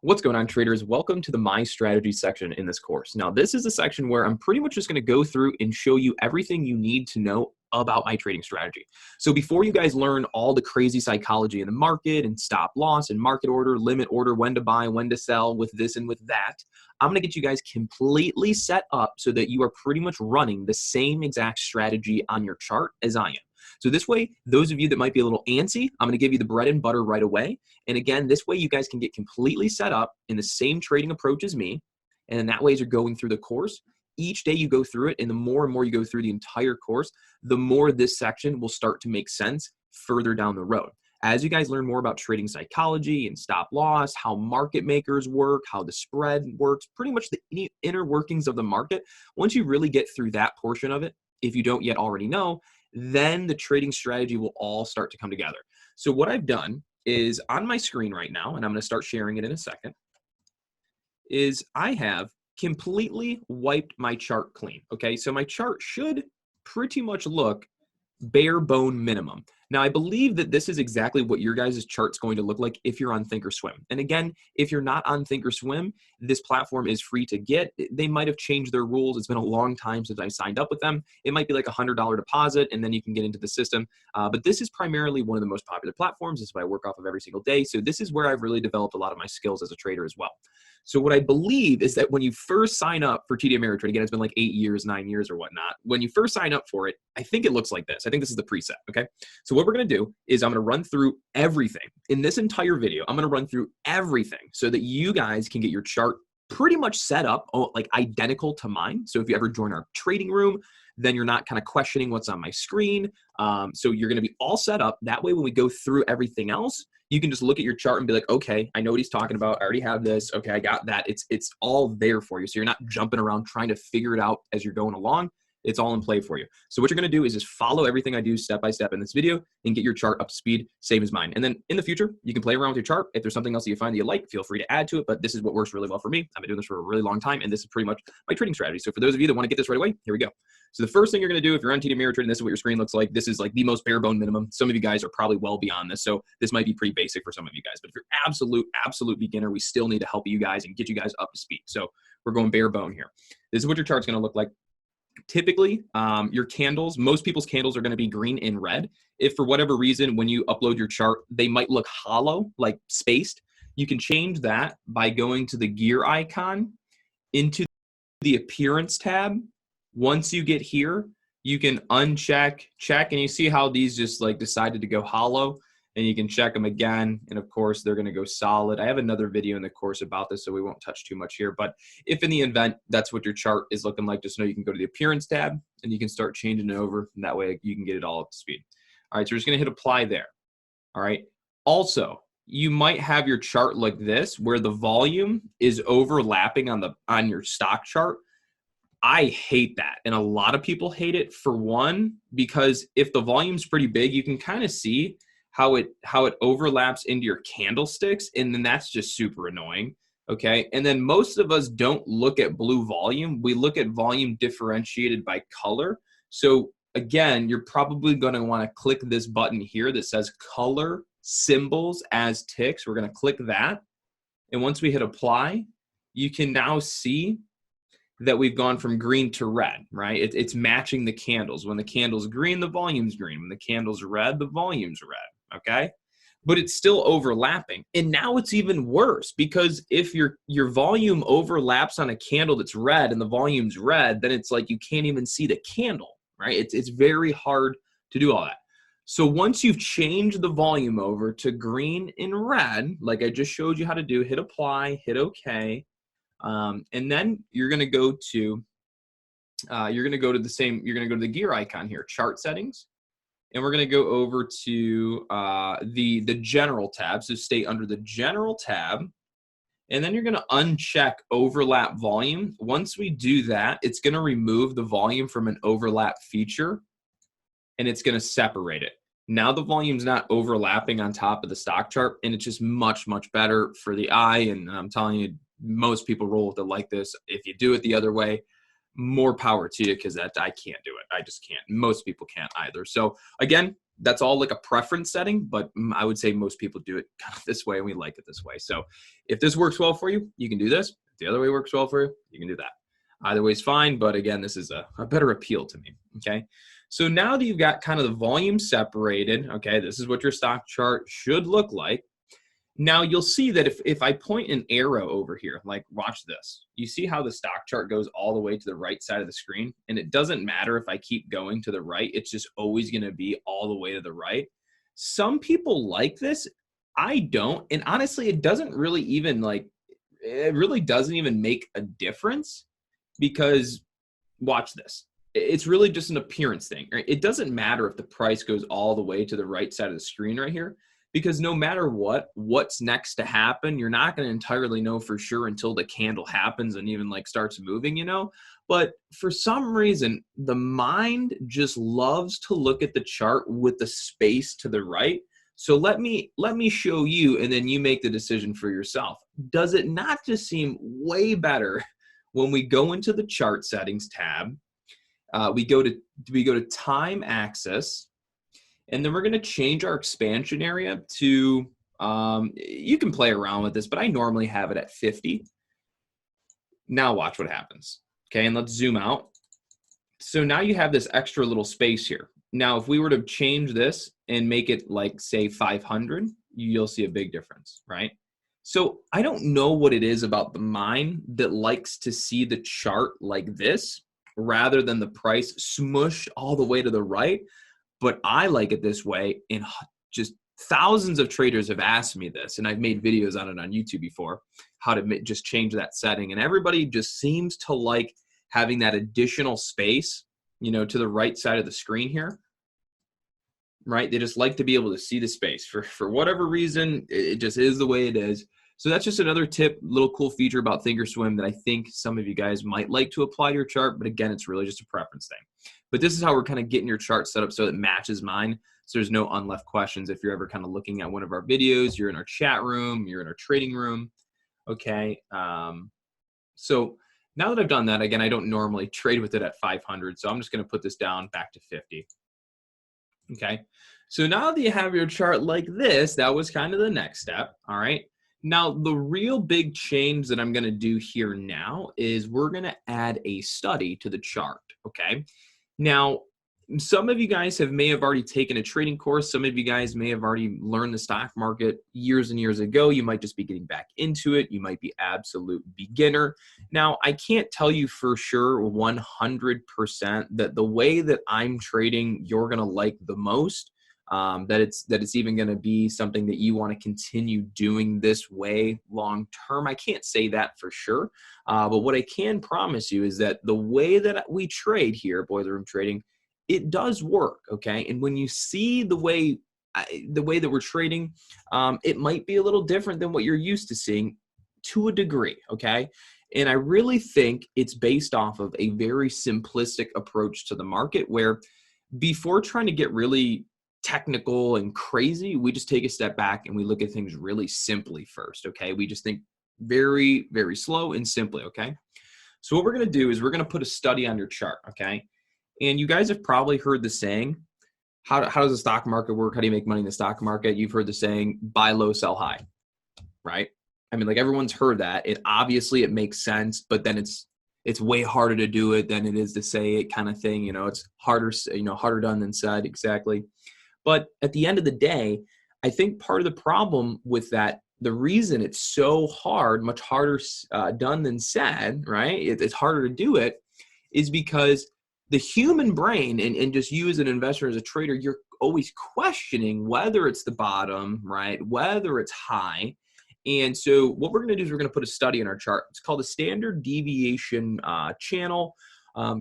What's going on, traders? Welcome to the My Strategy section in this course. Now, this is a section where I'm pretty much just going to go through and show you everything you need to know about my trading strategy. So before you guys learn all the crazy psychology in the market and stop loss and market order, limit order, when to buy, when to sell with this and with that, I'm going to get you guys completely set up so that you are pretty much running the same exact strategy on your chart as I am. So this way, those of you that might be a little antsy, I'm going to give you the bread and butter right away. And again, this way you guys can get completely set up in the same trading approach as me. And then that way as you're going through the course, each day you go through it, and the more you go through the entire course, the more this section will start to make sense further down the road. As you guys learn more about trading psychology and stop loss, how market makers work, how the spread works, pretty much the inner workings of the market, once you really get through that portion of it, if you don't yet already know, then the trading strategy will all start to come together. So what I've done is on my screen right now, and I'm going to start sharing it in a second, is I have completely wiped my chart clean. Okay, so my chart should pretty much look bare bone minimum. Now, I believe that this is exactly what your guys' chart's going to look like if you're on Thinkorswim. And again, if you're not on Thinkorswim, this platform is free to get. They might have changed their rules. It's been a long time since I signed up with them. It might be like a $100 deposit, and then you can get into the system. But this is primarily one of the most popular platforms. This is what I work off of every single day. So this is where I've really developed a lot of my skills as a trader as well. So what I believe is that when you first sign up for TD Ameritrade, again, it's been like 8 years, 9 years or whatnot. When you first sign up for it, I think it looks like this. I think this is the preset, okay? So what we're gonna do is I'm gonna run through everything. In this entire video, I'm gonna run through everything so that you guys can get your chart pretty much set up, like identical to mine. So if you ever join our trading room, then you're not kind of questioning what's on my screen. So you're gonna be all set up. That way, when we go through everything else, you can just look at your chart and be like, okay, I know what he's talking about. I already have this. Okay, I got that. It's all there for you. So you're not jumping around trying to figure it out as you're going along. It's all in play for you. So what you're going to do is just follow everything I do step by step in this video and get your chart up to speed, same as mine. And then in the future, you can play around with your chart. If there's something else that you find that you like, feel free to add to it. But this is what works really well for me. I've been doing this for a really long time, and this is pretty much my trading strategy. So for those of you that want to get this right away, here we go. So the first thing you're going to do if you're on TD Ameritrade, and this is what your screen looks like, this is like the most bare bone minimum. Some of you guys are probably well beyond this, so this might be pretty basic for some of you guys. But if you're absolute beginner, we still need to help you guys and get you guys up to speed. So we're going bare bone here. This is what your chart's going to look like. Typically, your candles, most people's candles are going to be green and red. If for whatever reason, when you upload your chart, they might look hollow, like spaced, you can change that by going to the gear icon into the appearance tab. Once you get here, you can uncheck, check, and you see how these just like decided to go hollow, and you can check them again. And of course, they're going to go solid. I have another video in the course about this, so we won't touch too much here. But if in the event that's what your chart is looking like, just know you can go to the appearance tab and you can start changing it over. And that way you can get it all up to speed. All right, so we're just going to hit apply there. All right. Also, you might have your chart like this, where the volume is overlapping on your stock chart. I hate that. And a lot of people hate it, for one, because if the volume's pretty big, you can kind of see how it overlaps into your candlesticks, and then that's just super annoying. Okay. And then most of us don't look at blue volume. We look at volume differentiated by color. So again, you're probably going to want to click this button here that says color symbols as ticks. We're going to click that. And once we hit apply, you can now see that we've gone from green to red, right? It's matching the candles. When the candle's green, the volume's green. When the candle's red, the volume's red, okay? But it's still overlapping. And now it's even worse, because if your volume overlaps on a candle that's red and the volume's red, then it's like you can't even see the candle, right? It's very hard to do all that. So once you've changed the volume over to green and red, like I just showed you how to do, hit apply, hit OK. And then you're going to go to the gear icon here, chart settings, and we're going to go over to the general tab. So stay under the general tab, and then you're going to uncheck overlap volume. Once we do that, it's going to remove the volume from an overlap feature, and it's going to separate it. Now the volume's not overlapping on top of the stock chart, and it's just much better for the eye. And I'm telling you, most people roll with it like this. If you do it the other way, more power to you, because I can't do it. I just can't. Most people can't either. So again, that's all like a preference setting, but I would say most people do it kind of this way, and we like it this way. So if this works well for you, you can do this. If the other way works well for you, you can do that. Either way is fine, but again, this is a better appeal to me, okay? So now that you've got kind of the volume separated, okay, this is what your stock chart should look like. Now you'll see that if I point an arrow over here, like watch this, you see how the stock chart goes all the way to the right side of the screen, and it doesn't matter if I keep going to the right, it's just always gonna be all the way to the right. Some people like this, I don't, and honestly, it doesn't really even it really doesn't even make a difference because watch this. It's really just an appearance thing, right? It doesn't matter if the price goes all the way to the right side of the screen right here, because no matter what's next to happen, you're not going to entirely know for sure until the candle happens and even like starts moving, you know? But for some reason, the mind just loves to look at the chart with the space to the right. So let me show you, and then you make the decision for yourself. Does it not just seem way better when we go into the chart settings tab? We go to time axis, and then we're going to change our expansion area to, you can play around with this, but I normally have it at 50. Now watch what happens. Okay, and let's zoom out. So now you have this extra little space here. Now, if we were to change this and make it like, say, 500, you'll see a big difference, right? So I don't know what it is about the mind that likes to see the chart like this rather than the price smushed all the way to the right. But I like it this way, and just thousands of traders have asked me this, and I've made videos on it on YouTube before, how to just change that setting. And everybody just seems to like having that additional space, you know, to the right side of the screen here, right? They just like to be able to see the space. For whatever reason, it just is the way it is. So that's just another tip, little cool feature about Thinkorswim that I think some of you guys might like to apply to your chart. But again, it's really just a preference thing. But this is how we're kind of getting your chart set up so it matches mine. So there's no unleft questions. If you're ever kind of looking at one of our videos, you're in our chat room, you're in our trading room. Okay. So now that I've done that, again, I don't normally trade with it at 500. So I'm just going to put this down back to 50. Okay. So now that you have your chart like this, that was kind of the next step. All right. Now, the real big change that I'm going to do here now is we're going to add a study to the chart, okay? Now, some of you guys may have already taken a trading course. Some of you guys may have already learned the stock market years and years ago. You might just be getting back into it. You might be absolute beginner. Now, I can't tell you for sure 100% that the way that I'm trading, you're going to like the most. That it's even going to be something that you want to continue doing this way long term. I can't say that for sure, but what I can promise you is that the way that we trade here, Boiler Room Trading, it does work, okay? And when you see the way that we're trading, it might be a little different than what you're used to seeing to a degree, okay? And I really think it's based off of a very simplistic approach to the market where before trying to get really technical and crazy, we just take a step back and we look at things really simply first, okay? We just think very, very slow and simply, okay? So what we're going to do is we're going to put a study on your chart, okay? And you guys have probably heard the saying, how does the stock market work? How do you make money in the stock market? You've heard the saying, buy low, sell high, right? I mean, like everyone's heard that. Obviously it makes sense, but then it's way harder to do it than it is to say it kind of thing. You know, it's harder, harder done than said, exactly. But at the end of the day, I think part of the problem with that, the reason it's so hard, much harder done than said, right? It's harder to do it is because the human brain and just you as an investor, as a trader, you're always questioning whether it's the bottom, right? Whether it's high. And so what we're going to do is we're going to put a study in our chart. It's called the standard deviation channel.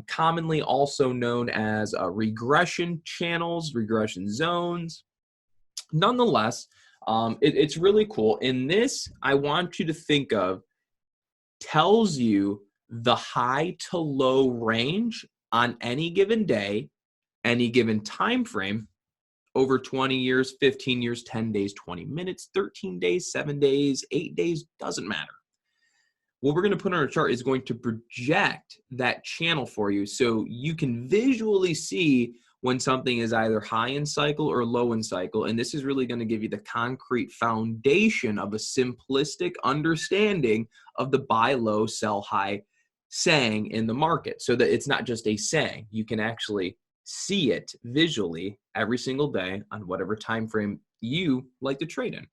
Commonly also known as regression channels, regression zones. Nonetheless, it's really cool. And this, I want you to think of, tells you the high to low range on any given day, any given time frame, over 20 years, 15 years, 10 days, 20 minutes, 13 days, 7 days, 8 days, doesn't matter. What we're going to put on our chart is going to project that channel for you so you can visually see when something is either high in cycle or low in cycle. And this is really going to give you the concrete foundation of a simplistic understanding of the buy low, sell high saying in the market, so that it's not just a saying. You can actually see it visually every single day on whatever time frame you like to trade in.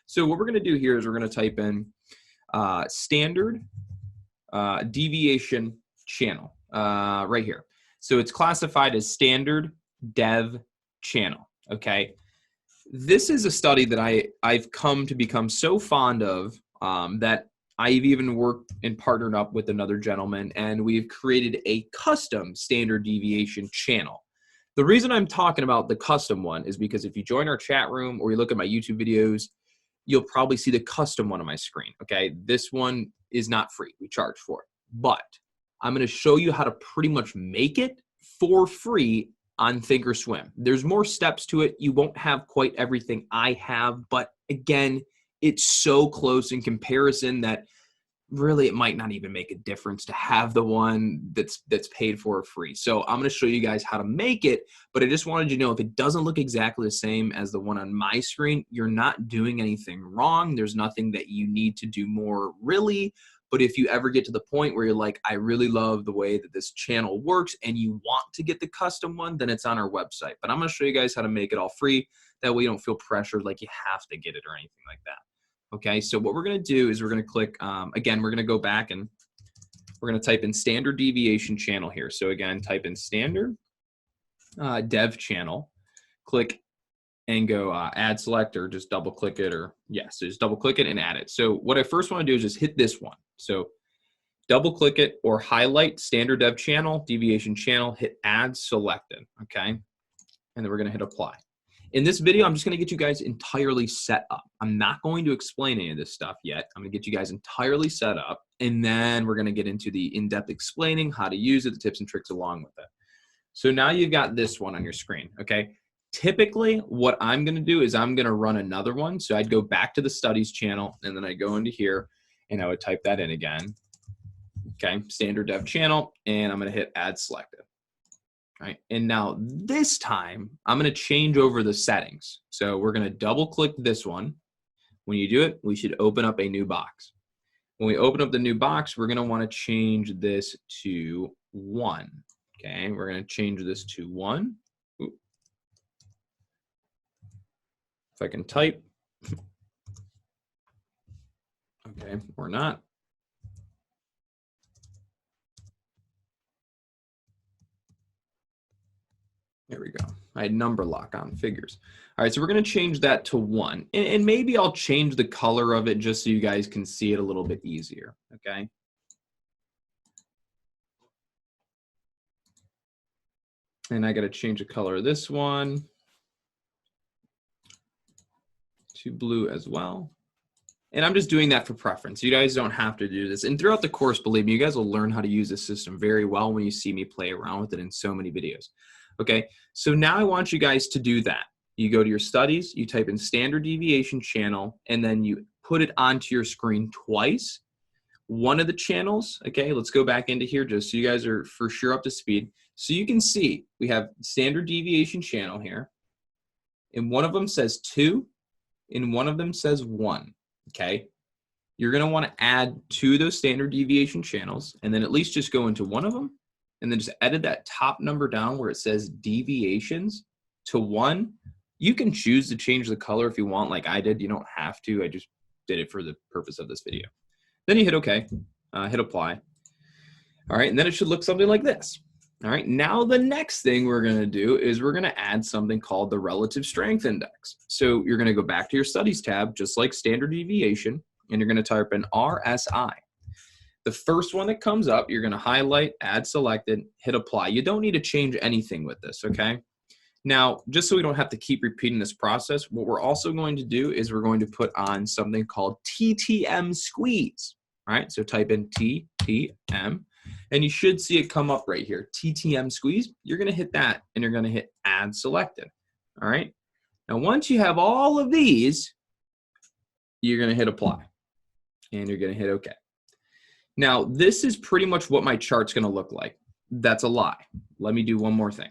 So what we're going to do here is we're going to type in standard deviation channel right here. So it's classified as standard dev channel. Okay. This is a study that I've come to become so fond of that I've even worked and partnered up with another gentleman, and we've created a custom standard deviation channel. The reason I'm talking about the custom one is because if you join our chat room or you look at my YouTube videos, you'll probably see the custom one on my screen. Okay. This one is not free. We charge for it, but I'm going to show you how to pretty much make it for free on Thinkorswim. There's more steps to it. You won't have quite everything I have, but again, it's so close in comparison that really it might not even make a difference to have the one that's paid for free. So I'm going to show you guys how to make it, but I just wanted you to know, if it doesn't look exactly the same as the one on my screen, you're not doing anything wrong. There's nothing that you need to do more really. But if you ever get to the point where you're like, I really love the way that this channel works and you want to get the custom one, then it's on our website. But I'm going to show you guys how to make it all free. That way you don't feel pressured like you have to get it or anything like that. Okay, so what we're going to do is we're going to click, again, we're going to go back and we're going to type in standard deviation channel here. So again, type in standard dev channel, click and go add select, or just double click it, or yes, so just double click it and add it. So what I first want to do is just hit this one. So double click it or highlight standard dev channel, deviation channel, hit add selected, okay? And then we're going to hit apply. In this video, I'm just going to get you guys entirely set up. I'm not going to explain any of this stuff yet. I'm going to get you guys entirely set up, and then we're going to get into the in-depth explaining how to use it, the tips and tricks along with it. So now you've got this one on your screen, okay? Typically, what I'm going to do is I'm going to run another one. So I'd go back to the studies channel, and then I go into here, and I would type that in again. Okay, standard dev channel, and I'm going to hit add selected. Right. And now this time I'm going to change over the settings. So we're going to double click this one. When you do it, we should open up a new box. When we open up the new box, we're going to want to change this to 1. Okay. We're going to change this to 1. Ooh. If I can type. Okay. Or not. There we go. I had number lock on figures. All right, so we're going to change that to 1. And maybe I'll change the color of it just so you guys can see it a little bit easier, okay? And I got to change the color of this one to blue as well. And I'm just doing that for preference. You guys don't have to do this. And throughout the course, believe me, you guys will learn how to use this system very well when you see me play around with it in so many videos. Okay, so now I want you guys to do that. You go to your studies, you type in standard deviation channel, and then you put it onto your screen twice. One of the channels, okay, let's go back into here just so you guys are for sure up to speed. So you can see we have standard deviation channel here, and one of them says 2, and one of them says 1, okay? You're gonna wanna add 2 of those standard deviation channels, and then at least just go into one of them, and then just edit that top number down where it says deviations to 1. You can choose to change the color if you want, like I did. You don't have to. I just did it for the purpose of this video. Then you hit OK, hit apply. All right, and then it should look something like this. All right, now the next thing we're going to do is we're going to add something called the relative strength index. So you're going to go back to your studies tab, just like standard deviation, and you're going to type in RSI. The first one that comes up, you're going to highlight, add selected, hit apply. You don't need to change anything with this, okay? Now, just so we don't have to keep repeating this process, what we're also going to do is we're going to put on something called TTM squeeze, all right? So type in TTM, and you should see it come up right here, TTM squeeze. You're going to hit that, and you're going to hit add selected, all right? Now, once you have all of these, you're going to hit apply, and you're going to hit OK. Now, this is pretty much what my chart's going to look like. That's a lie. Let me do one more thing.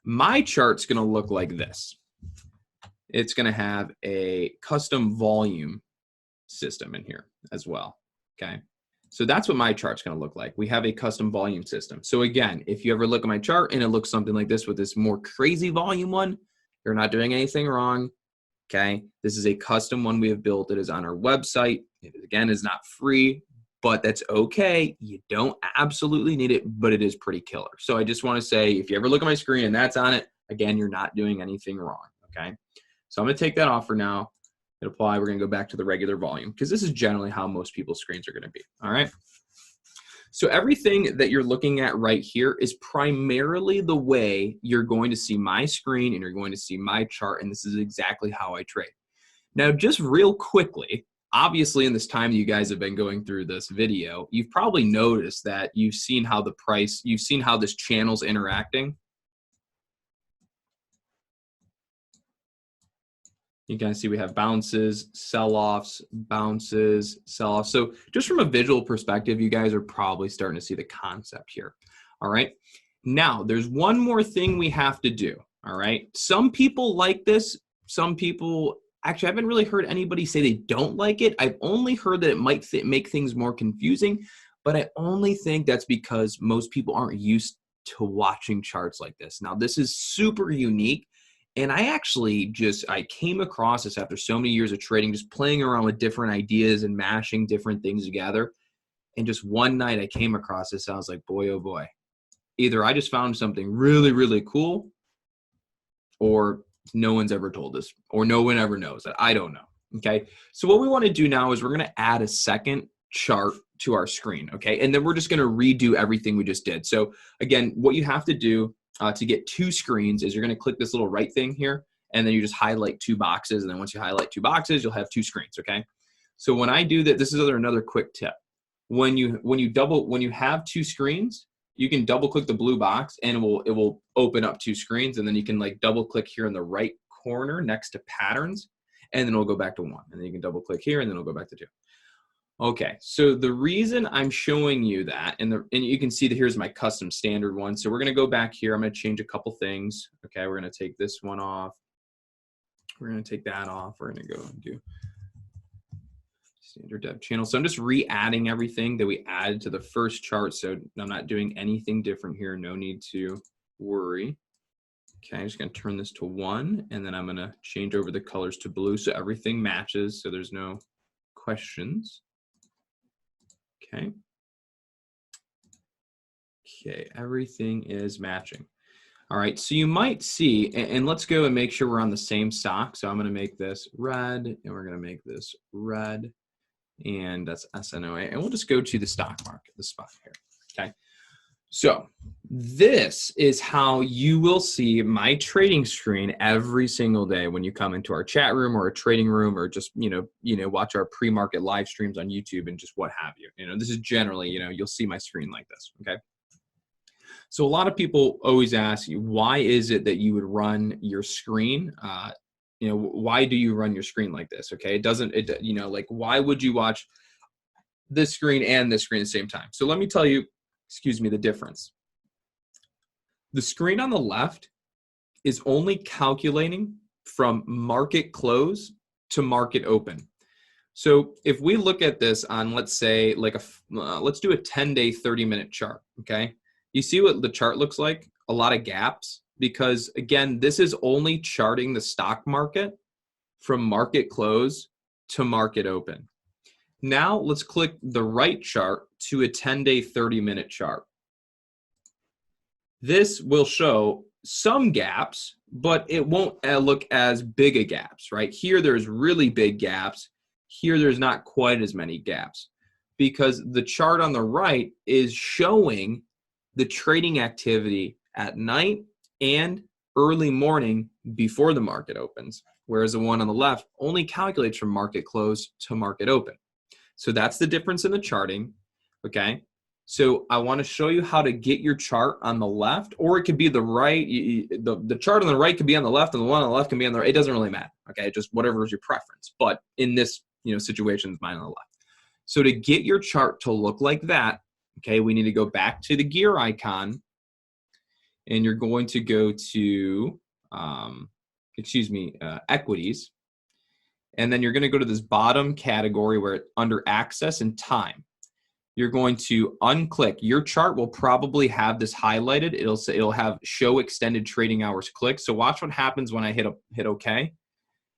My chart's going to look like this. It's going to have a custom volume system in here as well. Okay. So that's what my chart's going to look like. We have a custom volume system. So again, if you ever look at my chart and it looks something like this with this more crazy volume one, you're not doing anything wrong. Okay. This is a custom one we have built. It is on our website. It again is not free, but that's okay. You don't absolutely need it, but it is pretty killer. So I just want to say, if you ever look at my screen and that's on it, again, you're not doing anything wrong. Okay. So I'm going to take that off for now. Hit apply. We're going to go back to the regular volume because this is generally how most people's screens are going to be. All right. So everything that you're looking at right here is primarily the way you're going to see my screen and you're going to see my chart. And this is exactly how I trade. Now, just real quickly, obviously in this time that you guys have been going through this video, you've probably noticed that you've seen how the price, you've seen how this channel's interacting. You can see we have bounces, sell-offs, bounces, sell-offs. So just from a visual perspective, you guys are probably starting to see the concept here. All right. Now, there's one more thing we have to do. All right. Some people like this. Some people, actually, I haven't really heard anybody say they don't like it. I've only heard that it might make things more confusing, but I only think that's because most people aren't used to watching charts like this. Now, this is super unique. And I came across this after so many years of trading, just playing around with different ideas and mashing different things together. And just one night I came across this. I was like, boy, oh boy, either I just found something really, really cool, or no one's ever told us, or no one ever knows that. I don't know. Okay. So what we want to do now is we're going to add a second chart to our screen. Okay. And then we're just going to redo everything we just did. So again, what you have to do to get two screens is you're going to click this little right thing here, and then you just highlight two boxes. And then once you highlight two boxes, you'll have two screens. Okay. So when I do that, this is another quick tip. When you have two screens, you can double click the blue box and it will open up two screens. And then you can like double click here in the right corner next to patterns, and then it'll go back to one. And then you can double click here and then it'll go back to two. Okay, so the reason I'm showing you that, and you can see that here's my custom standard one. So we're going to go back here. I'm going to change a couple things. Okay, we're going to take this one off. We're going to take that off. We're going to go and do standard dev channel. So I'm just re-adding everything that we added to the first chart. So I'm not doing anything different here. No need to worry. Okay, I'm just going to turn this to 1, and then I'm going to change over the colors to blue so everything matches, so there's no questions. Okay. Okay, everything is matching. All right, so you might see, and let's go and make sure we're on the same stock. So I'm going to make this red, and we're going to make this red, and that's SNOA. And we'll just go to the stock market, the spot here. Okay. So this is how you will see my trading screen every single day when you come into our chat room or a trading room, or just, watch our pre-market live streams on YouTube and just what have you. This is generally, you'll see my screen like this. Okay. So a lot of people always ask you, why is it that you would run your screen? Why do you run your screen like this? Okay. Why would you watch this screen and this screen at the same time? So let me tell you, the difference. The screen on the left is only calculating from market close to market open. So if we look at this on, let's say, let's do a 10-day, 30-minute chart, okay? You see what the chart looks like? A lot of gaps, because again, this is only charting the stock market from market close to market open. Now let's click the right chart to a 10-day, 30-minute chart. This will show some gaps, but it won't look as big a gaps, right? Here there's really big gaps. Here there's not quite as many gaps, because the chart on the right is showing the trading activity at night and early morning before the market opens, whereas the one on the left only calculates from market close to market open. So that's the difference in the charting, okay? So I want to show you how to get your chart on the left, or it could be the right. The chart on the right could be on the left, and the one on the left can be on the right. It doesn't really matter, okay? Just whatever is your preference. But in this situation, it's mine on the left. So to get your chart to look like that, okay, we need to go back to the gear icon, and you're going to go to, equities. And then you're going to go to this bottom category where under access and time. You're going to unclick. Your chart will probably have this highlighted. It'll have show extended trading hours click. So watch what happens when I hit OK.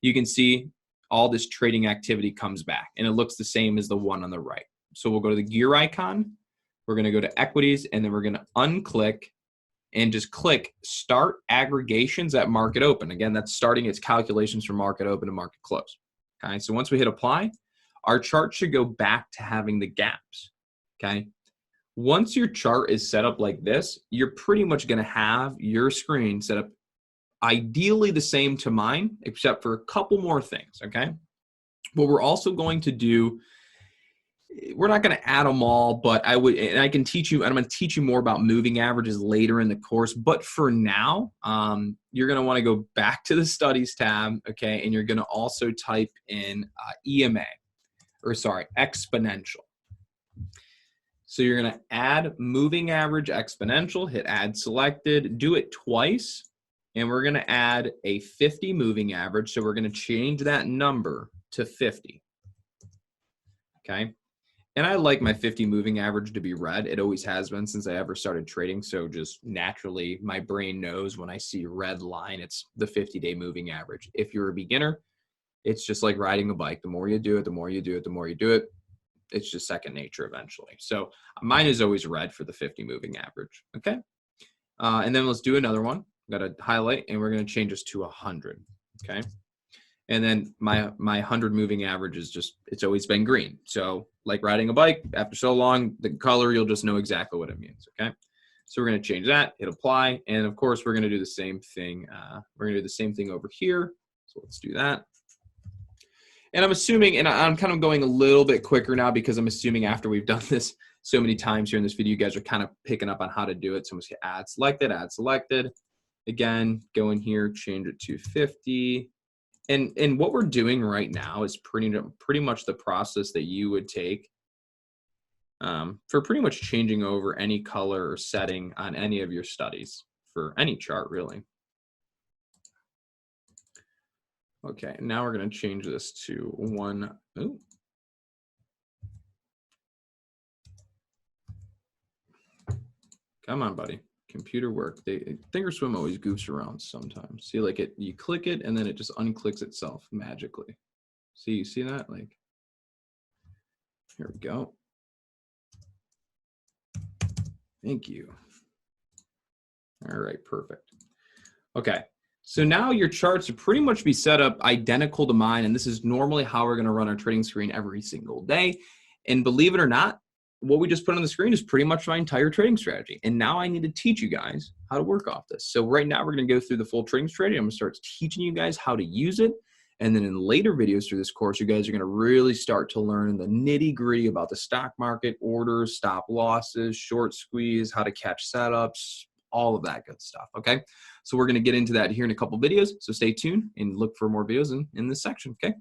You can see all this trading activity comes back, and it looks the same as the one on the right. So we'll go to the gear icon. We're going to go to equities, and then we're going to unclick and just click start aggregations at market open. Again, that's starting its calculations from market open to market close. Okay, so once we hit apply, our chart should go back to having the gaps. Okay, once your chart is set up like this, you're pretty much going to have your screen set up ideally the same to mine, except for a couple more things. Okay, what we're also going to do, we're not going to add them all, but I can teach you, and I'm going to teach you more about moving averages later in the course. But for now, you're going to want to go back to the studies tab, okay, and you're going to also type in exponential. So you're going to add moving average exponential, hit add selected, do it twice, and we're going to add a 50 moving average. So we're going to change that number to 50, okay? And I like my 50 moving average to be red. It always has been since I ever started trading. So just naturally, my brain knows when I see red line, it's the 50-day moving average. If you're a beginner, it's just like riding a bike. The more you do it, the more you do it, the more you do it. It's just second nature eventually. So mine is always red for the 50 moving average. Okay. And then let's do another one. Got to highlight, and we're going to change this to 100. Okay. And then my 100 moving average is just, it's always been green. So like riding a bike, after so long, the color, you'll just know exactly what it means, okay? So we're gonna change that, hit apply, and of course, we're gonna do the same thing. We're gonna do the same thing over here. So let's do that. And I'm assuming, and I'm kind of going a little bit quicker now because I'm assuming after we've done this so many times here in this video, you guys are kind of picking up on how to do it. So I'm just gonna add selected. Again, go in here, change it to 50. And what we're doing right now is pretty much the process that you would take for pretty much changing over any color or setting on any of your studies for any chart, really. Okay, now we're going to change this to 1. Ooh. Come on, buddy. Computer work. Thinkorswim always goofs around sometimes. See, like you click it and then it just unclicks itself magically. See, you see that? Like, here we go. Thank you. All right, perfect. Okay, so now your charts would pretty much be set up identical to mine, and this is normally how we're going to run our trading screen every single day. And believe it or not, what we just put on the screen is pretty much my entire trading strategy. And now I need to teach you guys how to work off this. So right now we're going to go through the full trading strategy. I'm going to start teaching you guys how to use it. And then in later videos through this course, you guys are going to really start to learn the nitty gritty about the stock market, orders, stop losses, short squeeze, how to catch setups, all of that good stuff. Okay. So we're going to get into that here in a couple videos. So stay tuned and look for more videos in this section. Okay.